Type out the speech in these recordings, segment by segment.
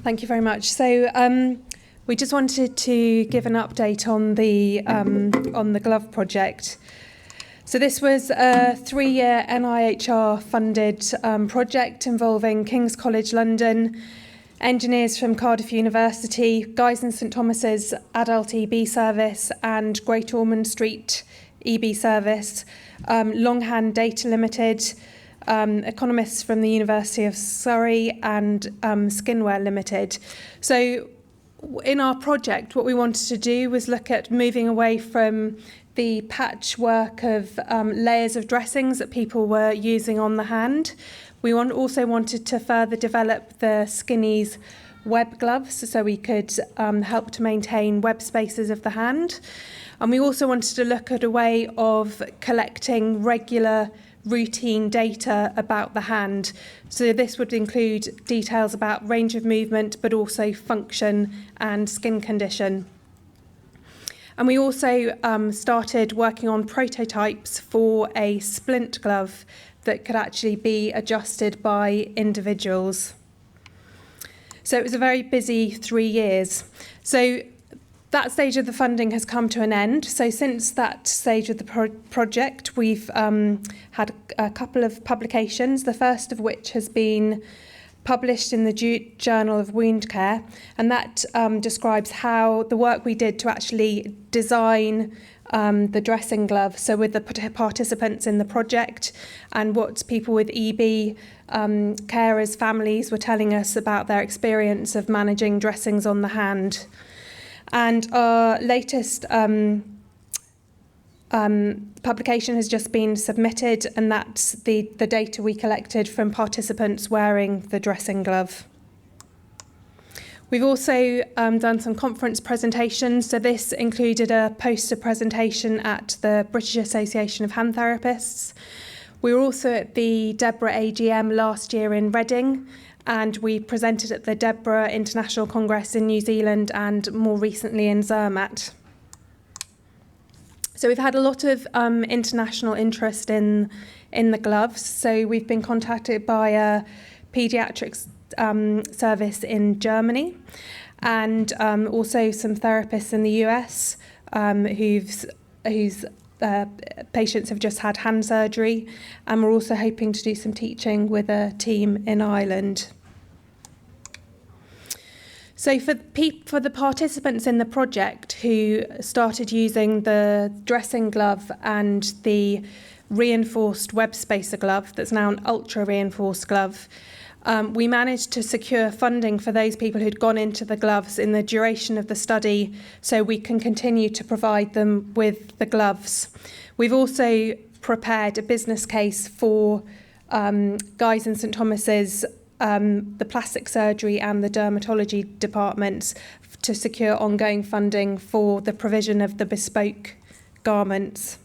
Thank you very much. So we just wanted to give an update on the glove project. So this was a 3-year NIHR-funded project involving King's College London, engineers from Cardiff University, Guy's and St Thomas's Adult EB Service and Great Ormond Street EB Service, Longhand Data Limited, economists from the University of Surrey and Skinware Limited. So in our project, what we wanted to do was look at moving away from the patchwork of layers of dressings that people were using on the hand. We also wanted to further develop the Skinny's web gloves so we could help to maintain web spaces of the hand. And we also wanted to look at a way of collecting regular routine data about the hand. So this would include details about range of movement, but also function and skin condition. And we also started working on prototypes for a splint glove that could actually be adjusted by individuals. So it was a very busy 3 years. So that stage of the funding has come to an end. So since that stage of the project, we've had a couple of publications, the first of which has been published in the Journal of Wound Care, and that describes how the work we did to actually design the dressing glove, so with the participants in the project, and what people with EB carers, families were telling us about their experience of managing dressings on the hand. And our latest publication has just been submitted, and that's the data we collected from participants wearing the dressing glove. We've also done some conference presentations. So this included a poster presentation at the British Association of Hand Therapists. We were also at the DEBRA AGM last year in Reading, and we presented at the DEBRA International Congress in New Zealand and more recently in Zermatt. So we've had a lot of international interest in the gloves. So we've been contacted by a paediatrics service in Germany, and also some therapists in the US whose patients have just had hand surgery, and we're also hoping to do some teaching with a team in Ireland. So for the participants in the project who started using the dressing glove and the reinforced web spacer glove, that's now an ultra reinforced glove, we managed to secure funding for those people who'd gone into the gloves in the duration of the study, so we can continue to provide them with the gloves. We've also prepared a business case for Guy's and St Thomas's, the plastic surgery and the dermatology departments to secure ongoing funding for the provision of the bespoke garments.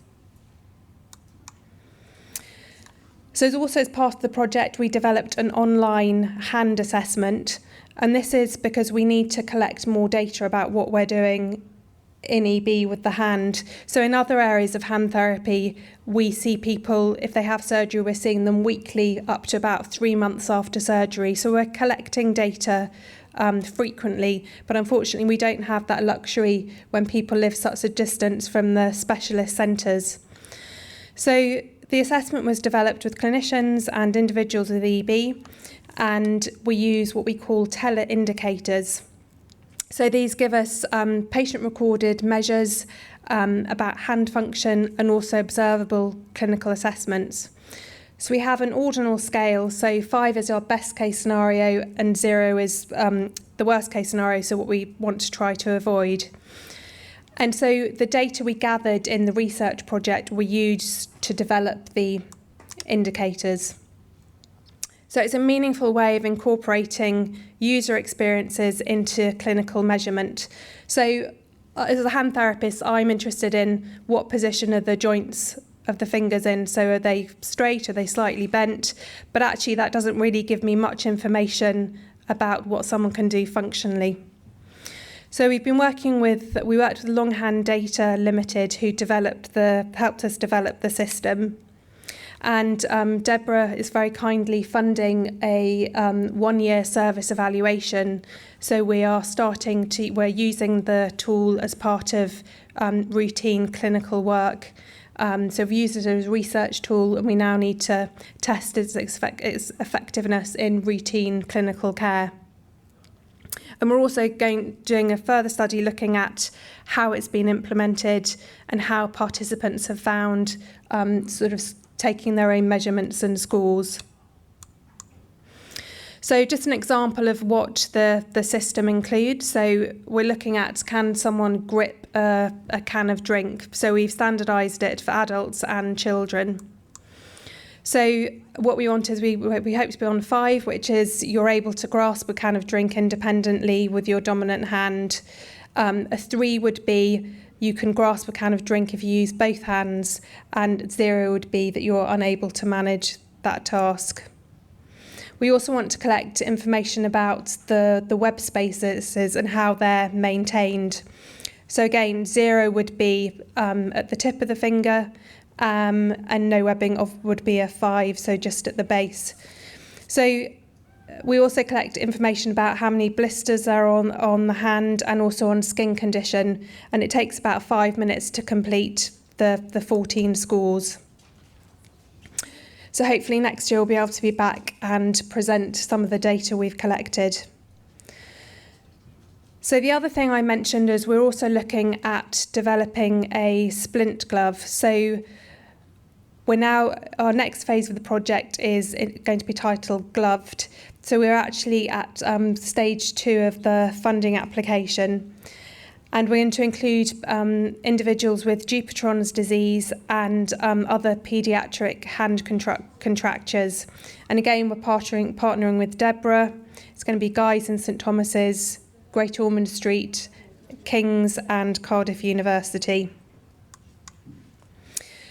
So also as part of the project, we developed an online hand assessment, and this is because we need to collect more data about what we're doing in EB with the hand. So in other areas of hand therapy, we see people, if they have surgery, we're seeing them weekly up to about 3 months after surgery. So we're collecting data frequently, but unfortunately we don't have that luxury when people live such a distance from the specialist centres. So the assessment was developed with clinicians and individuals with EB, and we use what we call tele-indicators. So these give us patient-recorded measures about hand function and also observable clinical assessments. So we have an ordinal scale, so 5 is our best case scenario and 0 is the worst case scenario, so what we want to try to avoid. And so the data we gathered in the research project were used to develop the indicators. So it's a meaningful way of incorporating user experiences into clinical measurement. So as a hand therapist, I'm interested in what position are the joints of the fingers in. So are they straight, are they slightly bent? But actually that doesn't really give me much information about what someone can do functionally. So we worked with Longhand Data Limited, who helped us develop the system. And DEBRA is very kindly funding a 1-year service evaluation. So we're using the tool as part of routine clinical work. So we've used it as a research tool, and we now need to test its effectiveness in routine clinical care. And we're also doing a further study looking at how it's been implemented and how participants have found sort of taking their own measurements and scores. So just an example of what the system includes. So we're looking at, can someone grip a can of drink? So we've standardised it for adults and children. So what we want is we hope to be on 5, which is you're able to grasp a can of drink independently with your dominant hand. A 3 would be you can grasp a can of drink if you use both hands, and 0 would be that you're unable to manage that task. We also want to collect information about the web spaces and how they're maintained. So again, 0 would be at the tip of the finger, and no webbing would be a 5, so just at the base. So we also collect information about how many blisters are on the hand and also on skin condition, and it takes about 5 minutes to complete the 14 scores. So hopefully next year we'll be able to be back and present some of the data we've collected. So the other thing I mentioned is we're also looking at developing a splint glove. So our next phase of the project is going to be titled Gloved. So we're actually at stage 2 of the funding application. And we're going to include individuals with Dupuytren's disease and other paediatric hand contractures. And again, we're partnering with DEBRA. It's going to be Guy's and St Thomas's, Great Ormond Street, King's and Cardiff University.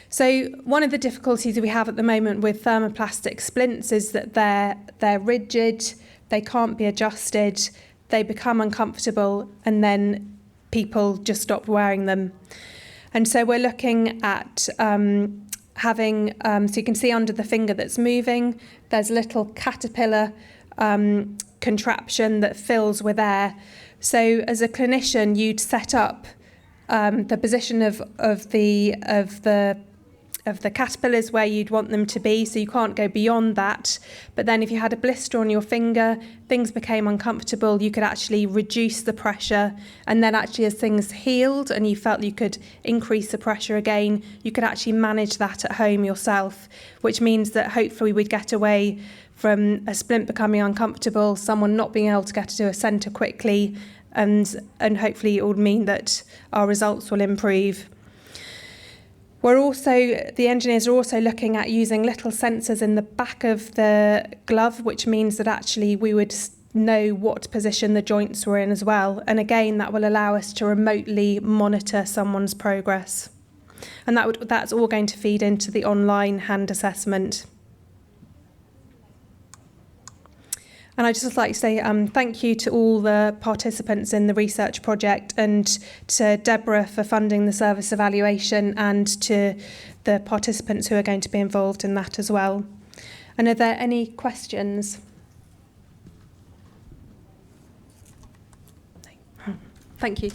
So one of the difficulties we have at the moment with thermoplastic splints is that they're rigid, they can't be adjusted, they become uncomfortable, and then people just stop wearing them. And so we're looking at having, so you can see under the finger that's moving, there's a little caterpillar contraption that fills with air. So as a clinician, you'd set up the position of the caterpillars where you'd want them to be, so you can't go beyond that. But then if you had a blister on your finger, things became uncomfortable, you could actually reduce the pressure, and then actually as things healed and you felt you could increase the pressure again, you could actually manage that at home yourself, which means that hopefully we'd get away from a splint becoming uncomfortable, someone not being able to get to a centre quickly, and hopefully it would mean that our results will improve. The engineers are also looking at using little sensors in the back of the glove, which means that actually we would know what position the joints were in as well. And again, that will allow us to remotely monitor someone's progress. And that's all going to feed into the online hand assessment. And I'd just like to say thank you to all the participants in the research project, and to DEBRA for funding the service evaluation, and to the participants who are going to be involved in that as well. And are there any questions? Thank you.